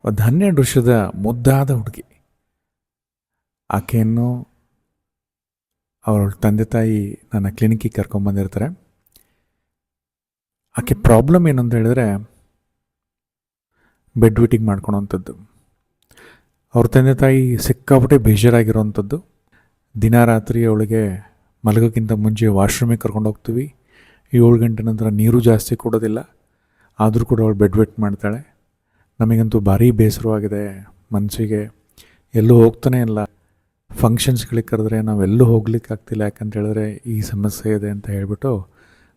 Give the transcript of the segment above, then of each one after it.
ಒಂದು 12 ವರ್ಷದ ಮುದ್ದಾದ ಹುಡುಗಿ. ಆಕೆಯನ್ನು ಅವಳ ತಂದೆ ತಾಯಿ ನನ್ನ ಕ್ಲಿನಿಕ್ಕಿಗೆ ಕರ್ಕೊಂಬಂದಿರ್ತಾರೆ. ಆಕೆ ಪ್ರಾಬ್ಲಮ್ ಏನು ಅಂತ ಹೇಳಿದ್ರೆ ಬೆಡ್ ವಿಟಿಂಗ್ ಮಾಡ್ಕೊಳೋವಂಥದ್ದು. ಅವ್ರ ತಂದೆ ತಾಯಿ ಸಿಕ್ಕಾಪಟ್ಟೆ ಬೇಜಾರಾಗಿರೋವಂಥದ್ದು. ದಿನ ರಾತ್ರಿ ಅವಳಿಗೆ ಮಲಗೋಕ್ಕಿಂತ ಮುಂಚೆ ವಾಶ್ರೂಮಿಗೆ ಕರ್ಕೊಂಡು ಹೋಗ್ತೀವಿ. 7 ಗಂಟೆ ನಂತರ ನೀರು ಜಾಸ್ತಿ ಕೊಡೋದಿಲ್ಲ, ಆದರೂ ಕೂಡ ಅವಳು ಬೆಡ್ ವೆಟ್ ಮಾಡ್ತಾಳೆ. ನಮಗಂತೂ ಭಾರಿ ಬೇಸರವಾಗಿದೆ ಮನಸ್ಸಿಗೆ. ಎಲ್ಲೂ ಹೋಗ್ತಾನೆ ಇಲ್ಲ. ಫಂಕ್ಷನ್ಸ್ಗಳಿಗೆ ಕರೆದ್ರೆ ನಾವೆಲ್ಲೂ ಹೋಗ್ಲಿಕ್ಕೆ ಆಗ್ತಿಲ್ಲ, ಯಾಕಂತ ಹೇಳಿದ್ರೆ ಈ ಸಮಸ್ಯೆ ಇದೆ ಅಂತ ಹೇಳ್ಬಿಟ್ಟು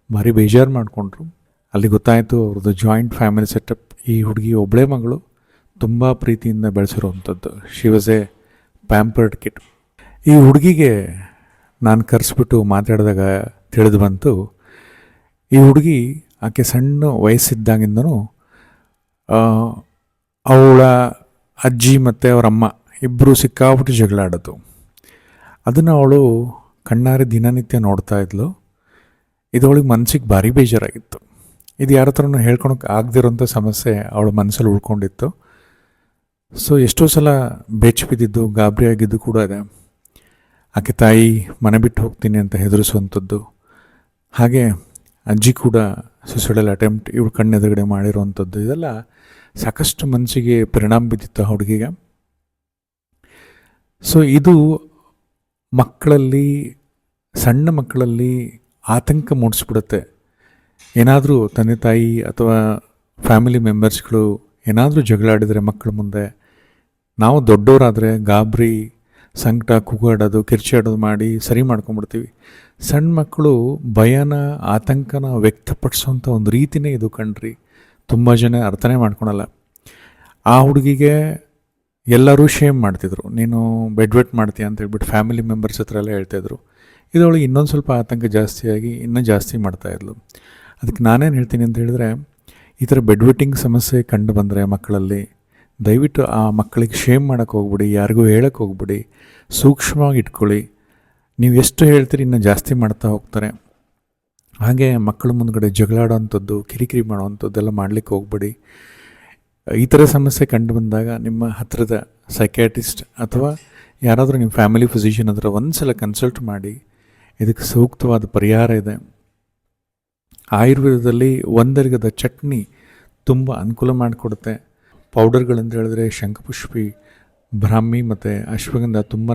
ಭಾರಿ ಬೇಜಾರು ಮಾಡಿಕೊಂಡ್ರು. ಅಲ್ಲಿ ಗೊತ್ತಾಯಿತು ಅವ್ರದ್ದು ಜಾಯಿಂಟ್ ಫ್ಯಾಮಿಲಿ ಸೆಟಪ್. ಈ ಹುಡುಗಿ ಒಬ್ಬಳೇ ಮಗಳು, ತುಂಬ ಪ್ರೀತಿಯಿಂದ ಬೆಳೆಸಿರೋವಂಥದ್ದು. She was a pampered kid. ಈ ಹುಡುಗಿಗೆ ನಾನು ಕರೆಸ್ಬಿಟ್ಟು ಮಾತಾಡಿದಾಗ ತಿಳಿದು ಬಂತು, ಈ ಹುಡುಗಿ ಆಕೆ ಸಣ್ಣ ವಯಸ್ಸಿದ್ದಾಗಿಂದನೂ ಅವಳ ಅಜ್ಜಿ ಮತ್ತು ಅವರ ಅಮ್ಮ ಇಬ್ಬರು ಸಿಕ್ಕಾಪಟ್ಟೆ ಜಗಳ ಆಡೋದು. ಅದನ್ನು ಅವಳು ಕಣ್ಣಾರೆ ದಿನನಿತ್ಯ ನೋಡ್ತಾ ಇದ್ಲು. ಇದು ಅವಳಿಗೆ ಮನಸ್ಸಿಗೆ ಭಾರಿ ಬೇಜಾರಾಗಿತ್ತು. ಇದು ಯಾರ ಹತ್ರನೂ ಹೇಳ್ಕೊಳಕ್ಕೆ ಆಗದಿರೋಂಥ ಸಮಸ್ಯೆ ಅವಳ ಮನಸ್ಸಲ್ಲಿ ಉಳ್ಕೊಂಡಿತ್ತು. ಸೊ ಎಷ್ಟೋ ಸಲ ಬೆಚ್ಚಿ ಬಿದ್ದಿದ್ದು, ಗಾಬರಿ ಆಗಿದ್ದು ಕೂಡ ಇದೆ. ಆಕೆ ತಾಯಿ ಮನೆ ಬಿಟ್ಟು ಹೋಗ್ತೀನಿ ಅಂತ ಹೆದರಿಸುವಂಥದ್ದು, ಹಾಗೆ ಅಜ್ಜಿ ಕೂಡ ಸುಸೈಡಲ್ ಅಟೆಂಪ್ಟ್ ಇವಳು ಕಣ್ಣೆದುರುಗಡೆ ಮಾಡಿರುವಂಥದ್ದು, ಇದೆಲ್ಲ ಸಾಕಷ್ಟು ಮನಸ್ಸಿಗೆ ಪರಿಣಾಮ ಬಿದ್ದಿತ್ತು ಆ ಹುಡುಗಿಗೆ. ಸೊ ಇದು ಮಕ್ಕಳಲ್ಲಿ, ಸಣ್ಣ ಮಕ್ಕಳಲ್ಲಿ ಆತಂಕ ಮೂಡಿಸ್ಬಿಡುತ್ತೆ. ಏನಾದರೂ ತಂದೆ ತಾಯಿ ಅಥವಾ ಫ್ಯಾಮಿಲಿ ಮೆಂಬರ್ಸ್ಗಳು ಏನಾದರೂ ಜಗಳ ಆಡಿದರೆ ಮಕ್ಕಳ ಮುಂದೆ, ನಾವು ದೊಡ್ಡವರಾದರೆ ಗಾಬರಿ, ಸಂಕಟ, ಕೂಗಾಡೋದು, ಕಿರ್ಚಾಡೋದು ಮಾಡಿ ಸರಿ ಮಾಡ್ಕೊಂಬಿಡ್ತೀವಿ. ಸಣ್ಣ ಮಕ್ಕಳು ಭಯನ, ಆತಂಕನ ವ್ಯಕ್ತಪಡಿಸೋಂಥ ಒಂದು ರೀತಿಯೇ ಇದು ಕಣ್ರಿ. ತುಂಬ ಜನ ಅರ್ಥನೇ ಮಾಡ್ಕೊಳಲ್ಲ. ಆ ಹುಡುಗಿಗೆ ಎಲ್ಲರೂ ಶೇಮ್ ಮಾಡ್ತಿದ್ರು, ನೀನು ಬೆಡ್ ವೆಟ್ ಮಾಡ್ತೀಯ ಅಂತ ಹೇಳ್ಬಿಟ್ಟು ಫ್ಯಾಮಿಲಿ ಮೆಂಬರ್ಸ್ ಹತ್ರ ಎಲ್ಲ ಹೇಳ್ತಾಯಿದ್ರು. ಇದರೊಳಗೆ ಇನ್ನೊಂದು ಸ್ವಲ್ಪ ಆತಂಕ ಜಾಸ್ತಿಯಾಗಿ ಇನ್ನೂ ಜಾಸ್ತಿ ಮಾಡ್ತಾಯಿದ್ಲು. ಅದಕ್ಕೆ ನಾನೇನು ಹೇಳ್ತೀನಿ ಅಂತ ಹೇಳಿದ್ರೆ, ಈ ಥರ ಬೆಡ್ ವೆಟ್ಟಿಂಗ್ ಸಮಸ್ಯೆ ಕಂಡು ಬಂದರೆ ಮಕ್ಕಳಲ್ಲಿ ದಯವಿಟ್ಟು ಆ ಮಕ್ಕಳಿಗೆ ಶೇಮ್ ಮಾಡೋಕ್ಕೆ ಹೋಗ್ಬಿಡಿ, ಯಾರಿಗೂ ಹೇಳೋಕ್ಕೆ ಹೋಗ್ಬಿಡಿ, ಸೂಕ್ಷ್ಮವಾಗಿ ಇಟ್ಕೊಳ್ಳಿ. ನೀವು ಎಷ್ಟು ಹೇಳ್ತೀರಿ ಇನ್ನೂ ಜಾಸ್ತಿ ಮಾಡ್ತಾ ಹೋಗ್ತಾರೆ. ಹಾಗೆ ಮಕ್ಕಳ ಮುಂದ್ಗಡೆ ಜಗಳಾಡೋವಂಥದ್ದು, ಕಿರಿಕಿರಿ ಮಾಡೋವಂಥದ್ದೆಲ್ಲ ಮಾಡಲಿಕ್ಕೆ ಹೋಗ್ಬೇಡಿ. ಈ ಥರ ಸಮಸ್ಯೆ ಕಂಡು ಬಂದಾಗ ನಿಮ್ಮ ಹತ್ತಿರದ ಸೈಕ್ಯಾಟ್ರಿಸ್ಟ್ ಅಥವಾ ಯಾರಾದರೂ ನಿಮ್ಮ ಫ್ಯಾಮಿಲಿ ಫಿಸಿಷಿಯನ್ ಹತ್ರ ಒಂದು ಸಲ ಕನ್ಸಲ್ಟ್ ಮಾಡಿ. ಇದಕ್ಕೆ ಸೂಕ್ತವಾದ ಪರಿಹಾರ ಇದೆ. ಆಯುರ್ವೇದದಲ್ಲಿ ಒಂದರಿಗದ ಚಟ್ನಿ ತುಂಬ ಅನುಕೂಲ ಮಾಡಿಕೊಡುತ್ತೆ. ಪೌಡರ್ಗಳಂತ ಹೇಳಿದ್ರೆ ಶಂಖಪುಷ್ಪಿ, ಬ್ರಾಹ್ಮಿ ಮತ್ತು ಅಶ್ವಗಂಧ ತುಂಬಾ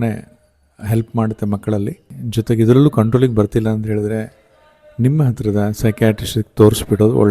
ಹೆಲ್ಪ್ ಮಾಡುತ್ತೆ ಮಕ್ಕಳಲ್ಲಿ. ಜೊತೆಗೆ ಇದರಲ್ಲೂ ಕಂಟ್ರೋಲಿಗೆ ಬರ್ತಿಲ್ಲ ಅಂತ ಹೇಳಿದ್ರೆ ನಿಮ್ಮ ಹತ್ತಿರದ ಸೈಕ್ಯಾಟ್ರಿಸ್ಟಿಗೆ ತೋರಿಸ್ಬಿಡೋದು ಒಳ್ಳೆ.